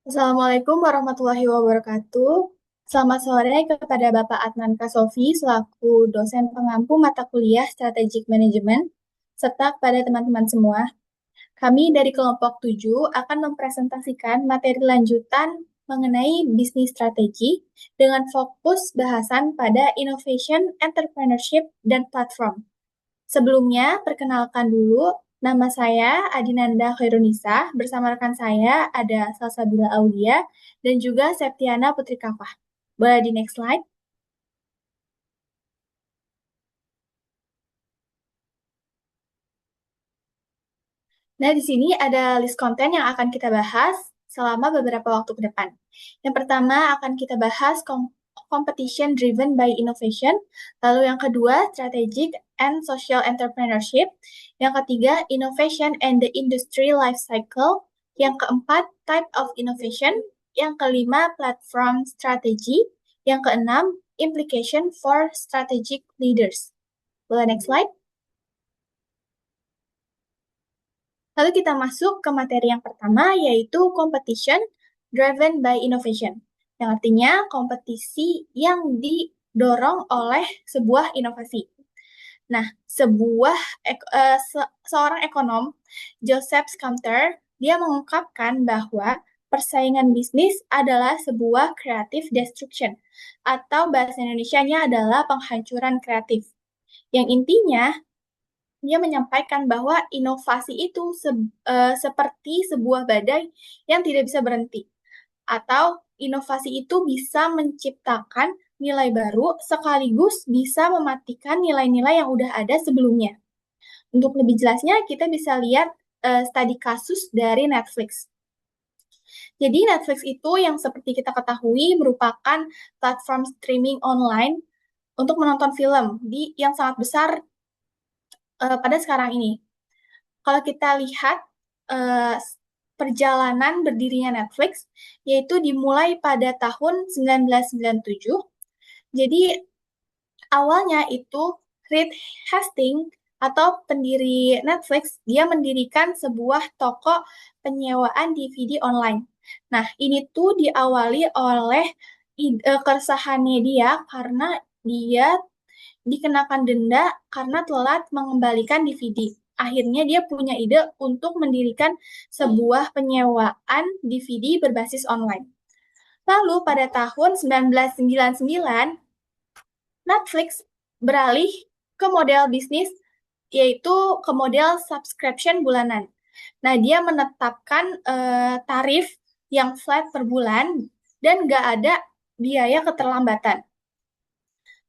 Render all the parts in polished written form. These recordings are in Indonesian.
Assalamualaikum warahmatullahi wabarakatuh. Selamat sore kepada Bapak Adnan Kasofi selaku dosen pengampu mata kuliah Strategic Management, serta kepada teman-teman semua. Kami dari kelompok 7 akan mempresentasikan materi lanjutan mengenai bisnis strategi dengan fokus bahasan pada innovation, entrepreneurship, dan platform. Sebelumnya, perkenalkan dulu, nama saya Adinanda Khairunisa, bersama rekan saya ada Salsabila Aulia dan juga Septiana Putri Kafah. Boleh di next slide. Nah, di sini ada list konten yang akan kita bahas selama beberapa waktu ke depan. Yang pertama akan kita bahas competition driven by innovation, lalu yang kedua strategic and social entrepreneurship, yang ketiga innovation and the industry life cycle, yang keempat type of innovation, yang kelima platform strategy, yang keenam implication for strategic leaders. Boleh next slide? Lalu kita masuk ke materi yang pertama, yaitu competition driven by innovation. Yang artinya kompetisi yang didorong oleh sebuah inovasi. Nah, seorang ekonom, Joseph Scumter, dia mengungkapkan bahwa persaingan bisnis adalah sebuah creative destruction, atau bahasa Indonesianya adalah penghancuran kreatif. Yang intinya, dia menyampaikan bahwa inovasi itu seperti sebuah badai yang tidak bisa berhenti, atau inovasi itu bisa menciptakan nilai baru sekaligus bisa mematikan nilai-nilai yang udah ada sebelumnya. Untuk lebih jelasnya, kita bisa lihat studi kasus dari Netflix. Jadi Netflix itu yang seperti kita ketahui merupakan platform streaming online untuk menonton film yang sangat besar pada sekarang ini. Kalau kita lihat uh, perjalanan berdirinya Netflix, yaitu dimulai pada tahun 1997. Jadi awalnya itu Reed Hastings atau pendiri Netflix, dia mendirikan sebuah toko penyewaan DVD online. Nah, ini tuh diawali oleh keresahannya dia karena dia dikenakan denda karena telat mengembalikan DVD. Akhirnya dia punya ide untuk mendirikan sebuah penyewaan DVD berbasis online. Lalu pada tahun 1999, Netflix beralih ke model bisnis yaitu ke model subscription bulanan. Nah, dia menetapkan tarif yang flat per bulan dan nggak ada biaya keterlambatan.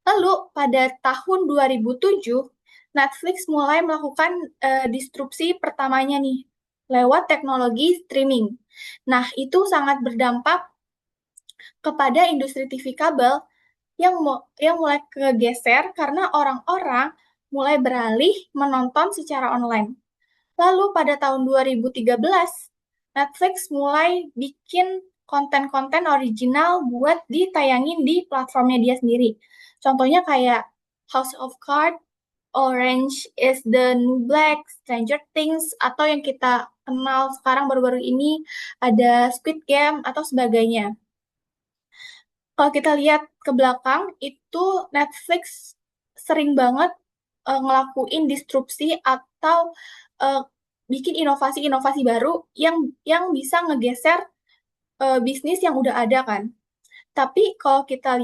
Lalu pada tahun 2007, Netflix mulai melakukan disrupsi pertamanya nih lewat teknologi streaming. Nah, itu sangat berdampak kepada industri TV kabel yang mulai kegeser karena orang-orang mulai beralih menonton secara online. Lalu pada tahun 2013, Netflix mulai bikin konten-konten original buat ditayangin di platformnya dia sendiri. Contohnya kayak House of Cards, Orange is the New Black, Stranger Things, atau yang kita kenal sekarang baru-baru ini ada Squid Game atau sebagainya. Kalau kita lihat ke belakang, itu Netflix sering banget ngelakuin disrupsi atau uh, bikin inovasi-inovasi baru yang bisa ngegeser bisnis yang udah ada kan. Tapi kalau kita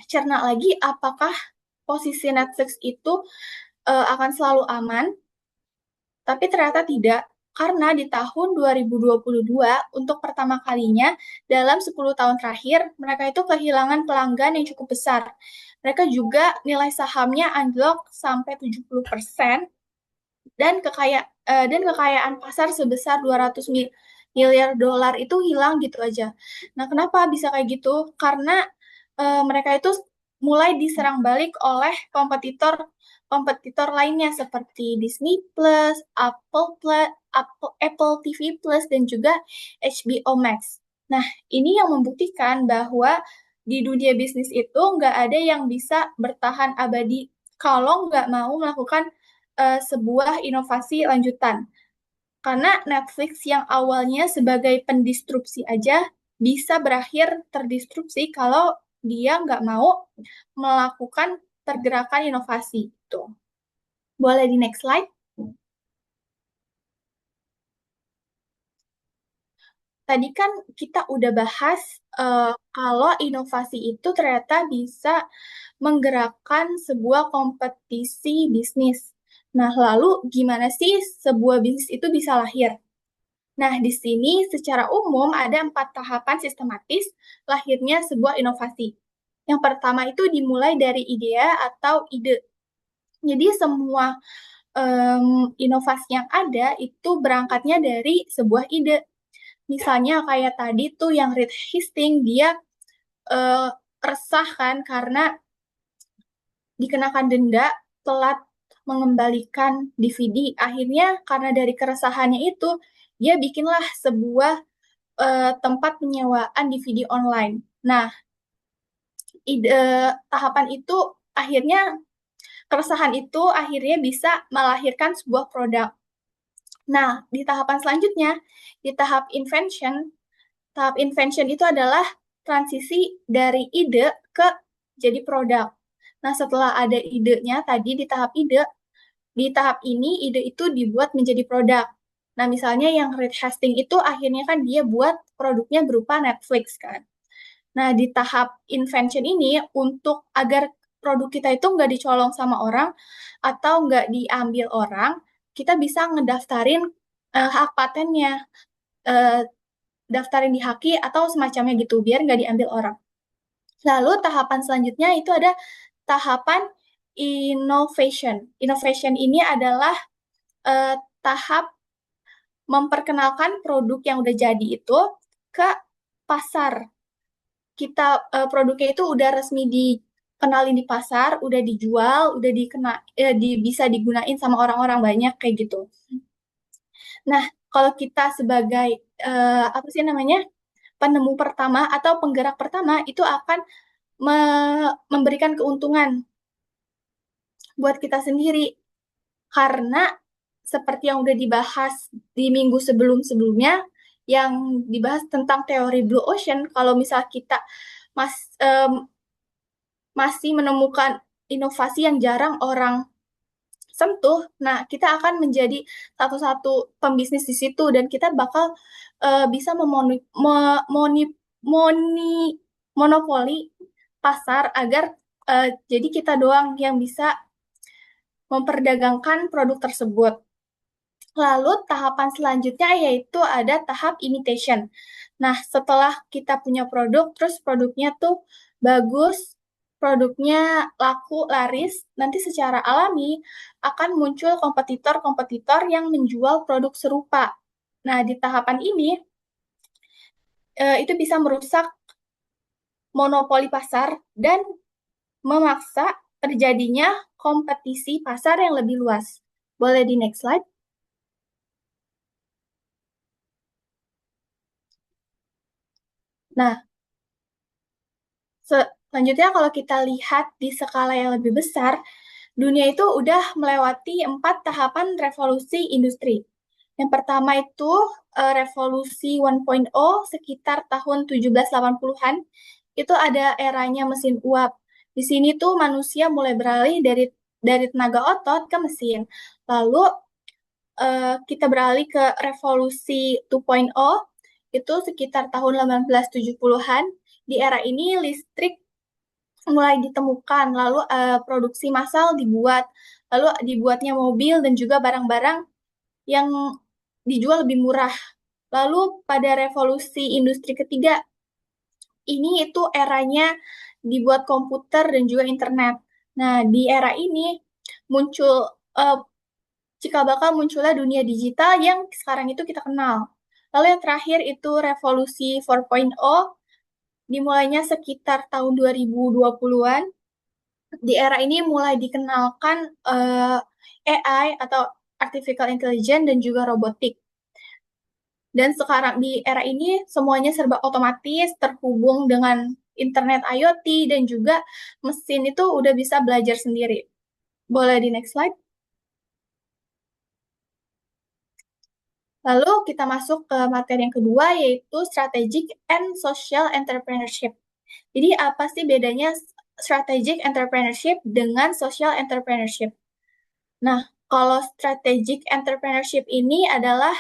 cerna lagi, apakah posisi Netflix itu akan selalu aman? Tapi ternyata tidak, karena di tahun 2022, untuk pertama kalinya dalam 10 tahun terakhir, mereka itu kehilangan pelanggan yang cukup besar. Mereka juga nilai sahamnya anjlok sampai 70%, dan kekayaan pasar sebesar 200 miliar dolar itu hilang gitu aja. Nah, kenapa bisa kayak gitu? Karena mereka itu mulai diserang balik oleh kompetitor lainnya seperti Disney Plus, Apple TV Plus, dan juga HBO Max. Nah, ini yang membuktikan bahwa di dunia bisnis itu nggak ada yang bisa bertahan abadi kalau nggak mau melakukan sebuah inovasi lanjutan. Karena Netflix yang awalnya sebagai pendistribusi aja bisa berakhir terdistrupsi kalau dia nggak mau melakukan pergerakan inovasi itu. Boleh di next slide. Tadi kan kita udah bahas kalau inovasi itu ternyata bisa menggerakkan sebuah kompetisi bisnis. Nah, lalu gimana sih sebuah bisnis itu bisa lahir? Nah, di sini secara umum ada 4 tahapan sistematis lahirnya sebuah inovasi. Yang pertama itu dimulai dari ide atau ide. Jadi semua inovasi yang ada itu berangkatnya dari sebuah ide. Misalnya kayak tadi tuh yang Reed Hastings, dia eh, resah kan karena dikenakan denda telat mengembalikan DVD. Akhirnya karena dari keresahannya itu, dia bikinlah sebuah tempat penyewaan DVD online. Nah, ide tahapan itu akhirnya keresahan itu akhirnya bisa melahirkan sebuah produk. Nah, di tahapan selanjutnya, di tahap invention itu adalah transisi dari ide ke jadi produk. Nah, setelah ada idenya tadi di tahap ini ide itu dibuat menjadi produk. Nah, misalnya yang Reed Hastings itu akhirnya kan dia buat produknya berupa Netflix kan. Nah, di tahap invention ini untuk agar produk kita itu nggak dicolong sama orang atau nggak diambil orang, kita bisa ngedaftarin hak patennya, eh, daftarin di Haki atau semacamnya gitu, biar nggak diambil orang. Lalu tahapan selanjutnya itu ada tahapan innovation. Innovation ini adalah tahap memperkenalkan produk yang udah jadi itu ke pasar. Kita produknya itu udah resmi dikenalin di pasar, udah dijual, udah bisa digunain sama orang-orang banyak kayak gitu. Nah, kalau kita sebagai apa sih namanya penemu pertama atau penggerak pertama itu akan memberikan keuntungan buat kita sendiri karena seperti yang udah dibahas di minggu sebelum-sebelumnya yang dibahas tentang teori Blue Ocean, kalau misal kita mas, em, masih menemukan inovasi yang jarang orang sentuh, nah kita akan menjadi satu-satu pembisnis di situ dan kita bakal bisa monopoli pasar agar jadi kita doang yang bisa memperdagangkan produk tersebut. Lalu tahapan selanjutnya yaitu ada tahap imitation. Nah, setelah kita punya produk, terus produknya tuh bagus, produknya laku, laris, nanti secara alami akan muncul kompetitor-kompetitor yang menjual produk serupa. Nah, di tahapan ini, itu bisa merusak monopoli pasar dan memaksa terjadinya kompetisi pasar yang lebih luas. Boleh di next slide? Nah, selanjutnya kalau kita lihat di skala yang lebih besar, dunia itu udah melewati 4 tahapan revolusi industri. Yang pertama itu revolusi 1.0 sekitar tahun 1780-an. Itu ada eranya mesin uap. Di sini tuh manusia mulai beralih dari tenaga otot ke mesin. Lalu kita beralih ke revolusi 2.0 itu sekitar tahun 1870-an. Di era ini listrik mulai ditemukan, lalu produksi massal dibuat, lalu dibuatnya mobil dan juga barang-barang yang dijual lebih murah. Lalu pada revolusi industri ketiga, ini itu eranya dibuat komputer dan juga internet. Nah, di era ini muncul uh, cikal bakal munculnya dunia digital yang sekarang itu kita kenal. Lalu yang terakhir itu revolusi 4.0 dimulainya sekitar tahun 2020-an. Di era ini mulai dikenalkan AI atau artificial intelligence dan juga robotik. Dan sekarang di era ini semuanya serba otomatis, terhubung dengan internet IoT dan juga mesin itu udah bisa belajar sendiri. Boleh di next slide? Lalu kita masuk ke materi yang kedua, yaitu Strategic and Social Entrepreneurship. Jadi apa sih bedanya Strategic Entrepreneurship dengan Social Entrepreneurship? Nah, kalau Strategic Entrepreneurship ini adalah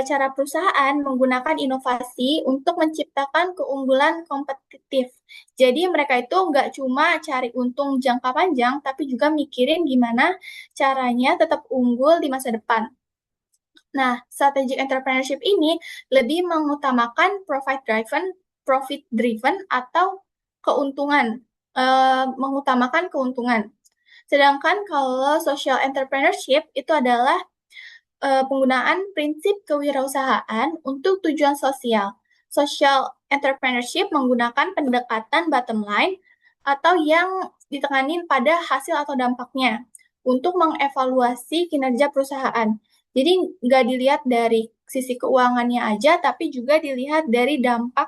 cara perusahaan menggunakan inovasi untuk menciptakan keunggulan kompetitif. Jadi mereka itu nggak cuma cari untung jangka panjang, tapi juga mikirin gimana caranya tetap unggul di masa depan. Nah, strategic entrepreneurship ini lebih mengutamakan profit driven atau keuntungan, mengutamakan keuntungan. Sedangkan kalau social entrepreneurship itu adalah penggunaan prinsip kewirausahaan untuk tujuan sosial. Social entrepreneurship menggunakan pendekatan bottom line atau yang ditekanin pada hasil atau dampaknya untuk mengevaluasi kinerja perusahaan. Jadi nggak dilihat dari sisi keuangannya aja, tapi juga dilihat dari dampak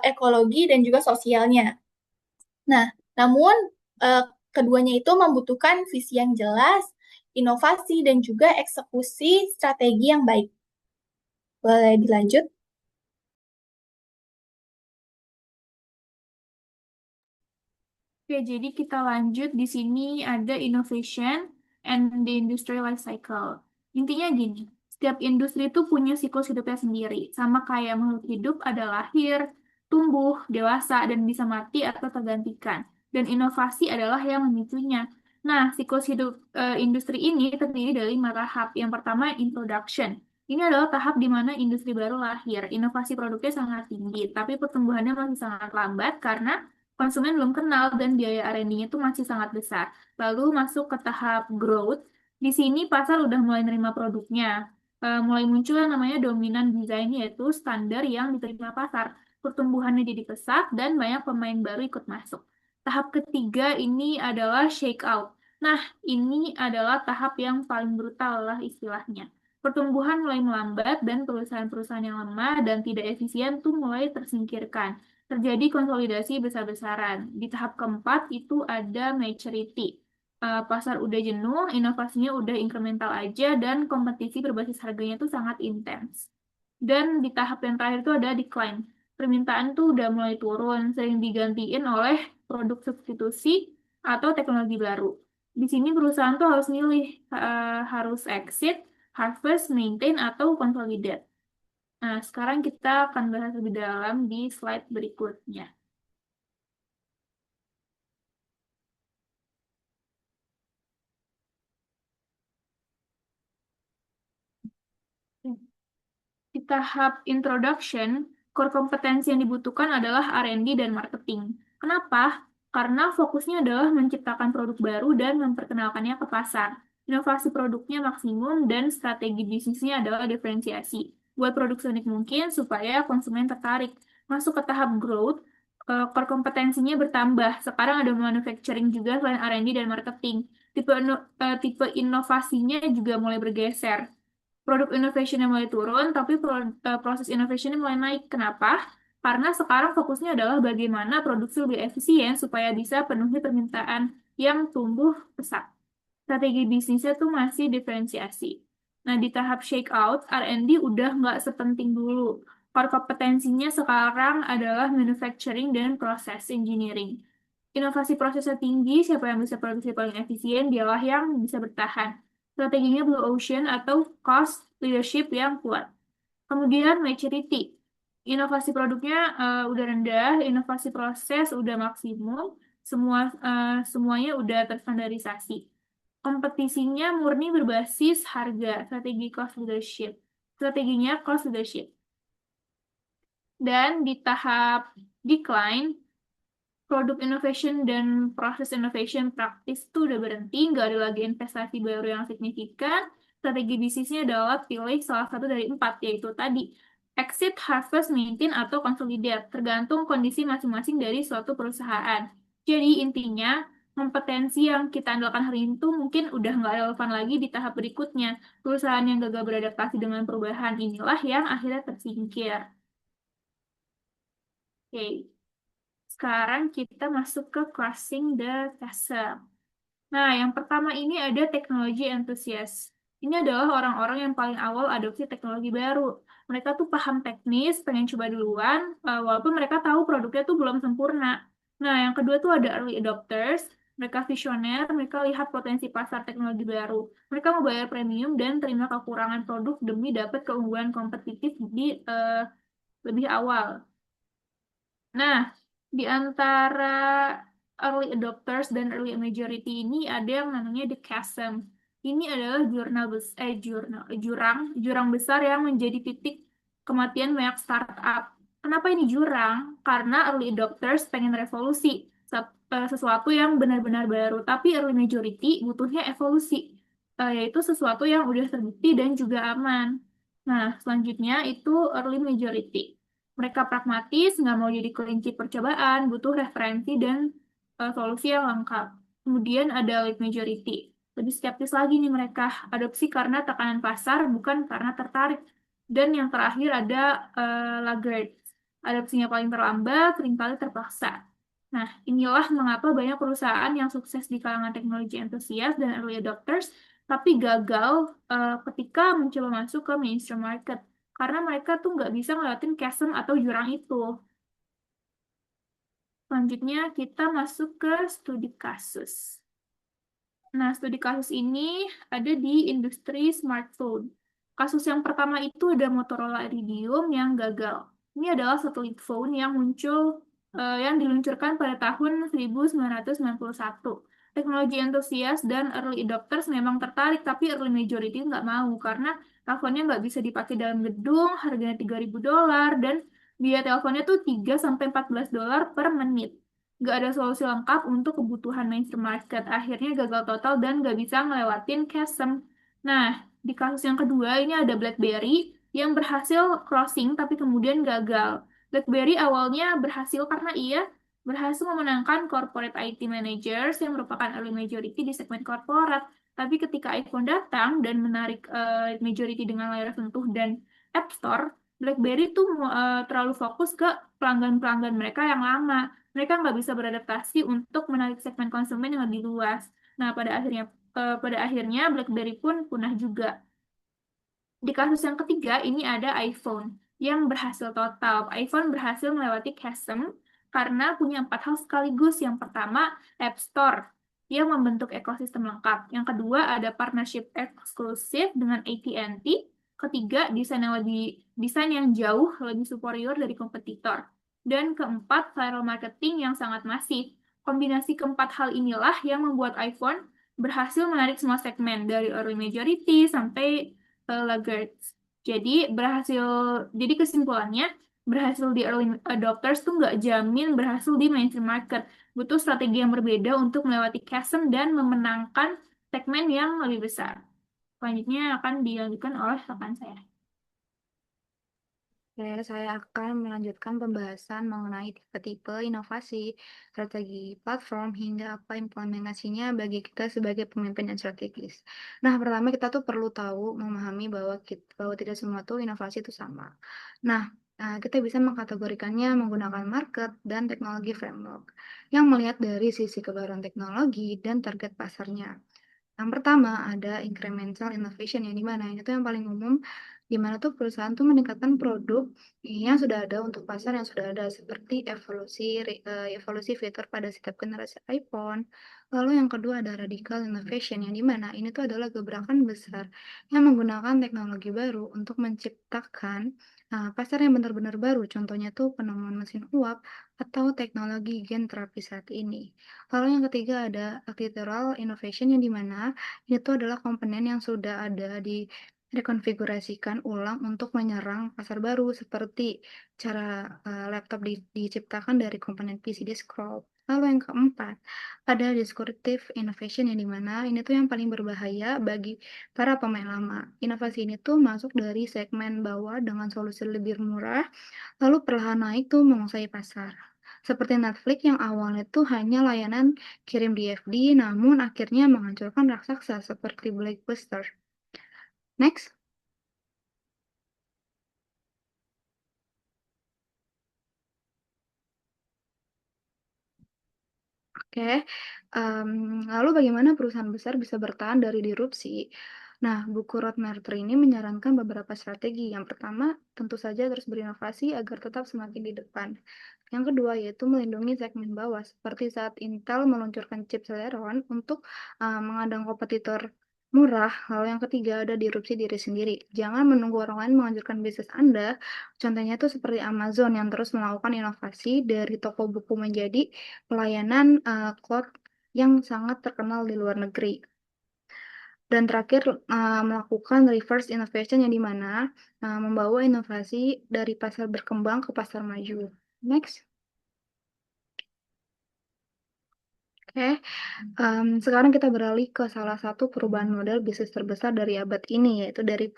ekologi dan juga sosialnya. Nah, namun eh, keduanya itu membutuhkan visi yang jelas, inovasi, dan juga eksekusi strategi yang baik. Boleh dilanjut? Oke, jadi kita lanjut di sini ada innovation and the industry life cycle. Intinya gini, setiap industri itu punya siklus hidupnya sendiri. Sama kayak makhluk hidup ada lahir, tumbuh, dewasa, dan bisa mati atau tergantikan. Dan inovasi adalah yang memicunya. Nah, siklus hidup industri ini terdiri dari 5 tahap. Yang pertama, introduction. Ini adalah tahap di mana industri baru lahir. Inovasi produknya sangat tinggi, tapi pertumbuhannya masih sangat lambat karena konsumen belum kenal dan biaya R&D-nya itu masih sangat besar. Lalu masuk ke tahap growth. Di sini pasar udah mulai nerima produknya. Mulai muncul yang namanya dominan design, yaitu standar yang diterima pasar. Pertumbuhannya jadi pesat dan banyak pemain baru ikut masuk. Tahap ketiga ini adalah shakeout. Nah, ini adalah tahap yang paling brutal lah istilahnya. Pertumbuhan mulai melambat dan perusahaan-perusahaan yang lemah dan tidak efisien tuh mulai tersingkirkan, terjadi konsolidasi besar-besaran. Di tahap keempat itu ada maturity. Pasar udah jenuh, inovasinya udah incremental aja, dan kompetisi berbasis harganya itu sangat intens. Dan di tahap yang terakhir itu ada decline. Permintaan tuh udah mulai turun, sering digantiin oleh produk substitusi atau teknologi baru. Di sini perusahaan tuh harus milih, harus exit, harvest, maintain, atau consolidate. Nah, sekarang kita akan bahas lebih dalam di slide berikutnya. Di tahap introduction, core kompetensi yang dibutuhkan adalah R&D dan marketing. Kenapa? Karena fokusnya adalah menciptakan produk baru dan memperkenalkannya ke pasar. Inovasi produknya maksimum dan strategi bisnisnya adalah diferensiasi. Buat produk seunik mungkin supaya konsumen tertarik. Masuk ke tahap growth, core kompetensinya bertambah. Sekarang ada manufacturing juga selain R&D dan marketing. Tipe inovasinya juga mulai bergeser. Produk innovation mulai turun, tapi proses innovation mulai naik. Kenapa? Karena sekarang fokusnya adalah bagaimana produksi lebih efisien supaya bisa penuhi permintaan yang tumbuh pesat. Strategi bisnisnya tuh masih diferensiasi. Nah, di tahap shakeout, R&D udah nggak sepenting dulu. Core kompetensinya sekarang adalah manufacturing dan process engineering. Inovasi prosesnya tinggi, siapa yang bisa produksi paling efisien, dialah yang bisa bertahan. Strateginya blue ocean atau cost leadership yang kuat. Kemudian maturity. Inovasi produknya udah rendah, inovasi proses udah maksimum, semuanya udah terstandarisasi. Kompetisinya murni berbasis harga, strategi cost leadership. Strateginya cost leadership. Dan di tahap decline, produk innovation dan proses innovation praktis itu udah berhenti, nggak ada lagi investasi baru yang signifikan. Strategi bisnisnya adalah pilih salah satu dari empat, yaitu tadi exit, harvest, maintain, atau consolidate, tergantung kondisi masing-masing dari suatu perusahaan. Jadi intinya, kompetensi yang kita andalkan hari ini tuh mungkin udah nggak relevan lagi di tahap berikutnya. Perusahaan yang gagal beradaptasi dengan perubahan inilah yang akhirnya tersingkir. Oke. Sekarang kita masuk ke crossing the chasm. Nah, yang pertama ini ada teknologi enthusiast. Ini adalah orang-orang yang paling awal adopsi teknologi baru. Mereka tuh paham teknis, pengen coba duluan, walaupun mereka tahu produknya tuh belum sempurna. Nah, yang kedua tuh ada early adopters. Mereka visioner, mereka lihat potensi pasar teknologi baru. Mereka mau bayar premium dan terima kekurangan produk demi dapat keunggulan kompetitif di lebih awal. Nah, di antara early adopters dan early majority ini ada yang namanya the chasm. Ini adalah jurang besar yang menjadi titik kematian banyak startup. Kenapa ini jurang? Karena early adopters pengen revolusi, sesuatu yang benar-benar baru, tapi early majority butuhnya evolusi, yaitu sesuatu yang udah terbukti dan juga aman. Nah, selanjutnya itu early majority. Mereka pragmatis, nggak mau jadi kelinci percobaan, butuh referensi dan solusi yang lengkap. Kemudian ada late majority. Lebih skeptis lagi nih mereka, adopsi karena tekanan pasar, bukan karena tertarik. Dan yang terakhir ada laggard. Adopsinya paling terlambat, seringkali terpaksa. Nah, inilah mengapa banyak perusahaan yang sukses di kalangan teknologi entusias dan early adopters, tapi gagal ketika mencoba masuk ke mainstream market karena mereka tuh nggak bisa ngelewatin chasm atau jurang itu. Selanjutnya kita masuk ke studi kasus. Nah, studi kasus ini ada di industri smartphone. Kasus yang pertama itu ada Motorola Iridium yang gagal. Ini adalah satelit phone yang yang diluncurkan pada tahun 1991. Teknologi entusias dan early adopters memang tertarik, tapi early majority nggak mau karena teleponnya nggak bisa dipakai dalam gedung, harganya $3.000, dan biaya teleponnya tuh 3 sampai 14 dolar per menit. Nggak ada solusi lengkap untuk kebutuhan mainstream market. Akhirnya gagal total dan nggak bisa ngelewatin chasm. Nah, di kasus yang kedua ini ada BlackBerry yang berhasil crossing tapi kemudian gagal. BlackBerry awalnya berhasil karena ia berhasil memenangkan corporate IT managers yang merupakan early majority di segmen korporat. Tapi ketika iPhone datang dan menarik majority dengan layar sentuh dan App Store, BlackBerry tuh terlalu fokus ke pelanggan-pelanggan mereka yang lama. Mereka nggak bisa beradaptasi untuk menarik segmen konsumen yang lebih luas. Nah, pada akhirnya BlackBerry pun punah juga. Di kasus yang ketiga, ini ada iPhone yang berhasil total. iPhone berhasil melewati chasm karena punya 4 hal sekaligus. Yang pertama, App Store yang membentuk ekosistem lengkap. Yang kedua, ada partnership eksklusif dengan AT&T. Ketiga, desain yang jauh lebih superior dari kompetitor. Dan keempat, viral marketing yang sangat masif. Kombinasi keempat hal inilah yang membuat iPhone berhasil menarik semua segmen, dari early majority sampai laggards. Jadi jadi kesimpulannya berhasil di early adopters tuh nggak jamin berhasil di mainstream market. Butuh strategi yang berbeda untuk melewati chasm dan memenangkan segmen yang lebih besar. Selanjutnya akan dilanjutkan oleh rekan saya. Oke, saya akan melanjutkan pembahasan mengenai tipe-tipe inovasi, strategi platform, hingga apa implementasinya bagi kita sebagai pemimpin yang strategis. Nah, pertama kita tuh perlu tahu, memahami bahwa tidak semua tuh inovasi itu sama. Nah, kita bisa mengkategorikannya menggunakan market dan teknologi framework yang melihat dari sisi kebaruan teknologi dan target pasarnya. Yang pertama ada incremental innovation yang dimana ini tuh yang paling umum, di mana tuh perusahaan tuh meningkatkan produk yang sudah ada untuk pasar yang sudah ada seperti evolusi fitur pada setiap generasi iPhone. Lalu yang kedua ada radical innovation yang dimana ini tuh adalah gebrakan besar yang menggunakan teknologi baru untuk menciptakan pasar yang benar-benar baru. Contohnya tuh penemuan mesin uap atau teknologi gen terapi saat ini. Lalu yang ketiga ada architectural innovation yang dimana itu adalah komponen yang sudah ada rekonfigurasikan ulang untuk menyerang pasar baru seperti cara laptop diciptakan dari komponen PC disk scroll. Lalu yang keempat, ada disruptive innovation yang dimana ini tuh yang paling berbahaya bagi para pemain lama. Inovasi ini tuh masuk dari segmen bawah dengan solusi lebih murah, lalu perlahan naik tuh menguasai pasar. Seperti Netflix yang awalnya tuh hanya layanan kirim DVD, namun akhirnya menghancurkan raksasa seperti Blockbuster. Next. Oke, lalu bagaimana perusahaan besar bisa bertahan dari disrupsi? Nah, buku Roadmapper ini menyarankan beberapa strategi. Yang pertama, tentu saja terus berinovasi agar tetap semakin di depan. Yang kedua, yaitu melindungi segmen bawah, seperti saat Intel meluncurkan chip Celeron untuk mengadang kompetitor murah. Lalu yang ketiga, ada disrupsi diri sendiri. Jangan menunggu orang lain menganjurkan bisnis Anda. Contohnya itu seperti Amazon yang terus melakukan inovasi dari toko buku menjadi pelayanan cloud yang sangat terkenal di luar negeri. Dan terakhir, melakukan reverse innovation yang dimana membawa inovasi dari pasar berkembang ke pasar maju. Next. Oke, sekarang kita beralih ke salah satu perubahan model bisnis terbesar dari abad ini, yaitu dari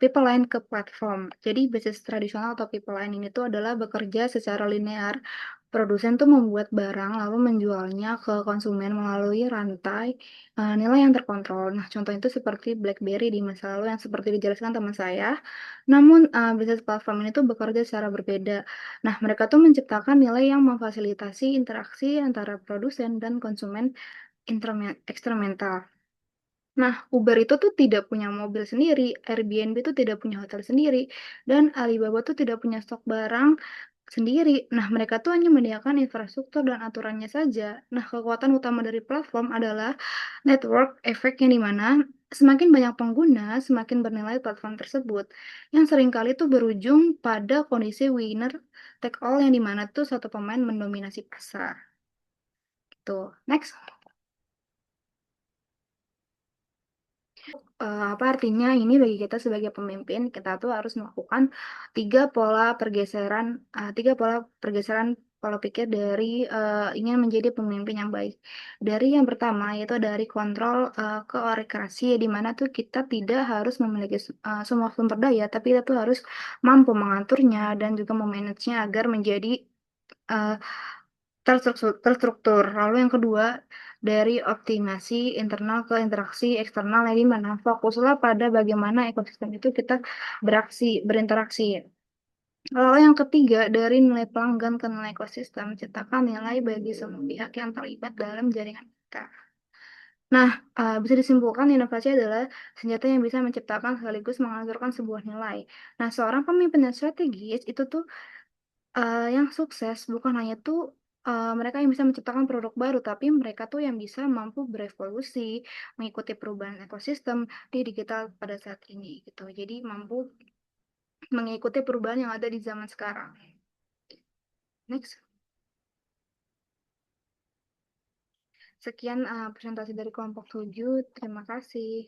people line ke platform. Jadi bisnis tradisional atau people line ini tuh adalah bekerja secara linear. Produsen tuh membuat barang lalu menjualnya ke konsumen melalui rantai nilai yang terkontrol. Nah, contoh itu seperti BlackBerry di masa lalu yang seperti dijelaskan teman saya. Namun, bisnis platform ini tuh bekerja secara berbeda. Nah, mereka tuh menciptakan nilai yang memfasilitasi interaksi antara produsen dan konsumen eksternal. Nah, Uber itu tuh tidak punya mobil sendiri, Airbnb itu tidak punya hotel sendiri, dan Alibaba tuh tidak punya stok barang sendiri. Nah, mereka tuh hanya menyediakan infrastruktur dan aturannya saja. Nah, kekuatan utama dari platform adalah network effect yang dimana semakin banyak pengguna, semakin bernilai platform tersebut. Yang seringkali tuh berujung pada kondisi winner take all yang dimana tuh satu pemain mendominasi pasar. Gitu. Next. Apa artinya ini bagi kita sebagai pemimpin, kita tuh harus melakukan tiga pola pergeseran pola pikir dari ingin menjadi pemimpin yang baik. Dari yang pertama yaitu dari kontrol ke orkestrasi, di mana tuh kita tidak harus memiliki semua sumber daya, tapi kita tuh harus mampu mengaturnya dan juga memanagenya agar menjadi uh, terstruktur. Lalu yang kedua, dari optimasi internal ke interaksi eksternal, yang dimana fokuslah pada bagaimana ekosistem itu kita berinteraksi. Lalu yang ketiga, dari nilai pelanggan ke nilai ekosistem, ciptakan nilai bagi semua pihak yang terlibat dalam jaringan kita. Nah, bisa disimpulkan inovasi adalah senjata yang bisa menciptakan sekaligus mengaturkan sebuah nilai. Nah, seorang pemimpin yang strategis itu tuh yang sukses bukan hanya tuh mereka yang bisa menciptakan produk baru, tapi mereka tuh yang bisa mampu berevolusi, mengikuti perubahan ekosistem di digital pada saat ini gitu. Jadi mampu mengikuti perubahan yang ada di zaman sekarang. Next. Sekian presentasi dari kelompok 7. Terima kasih.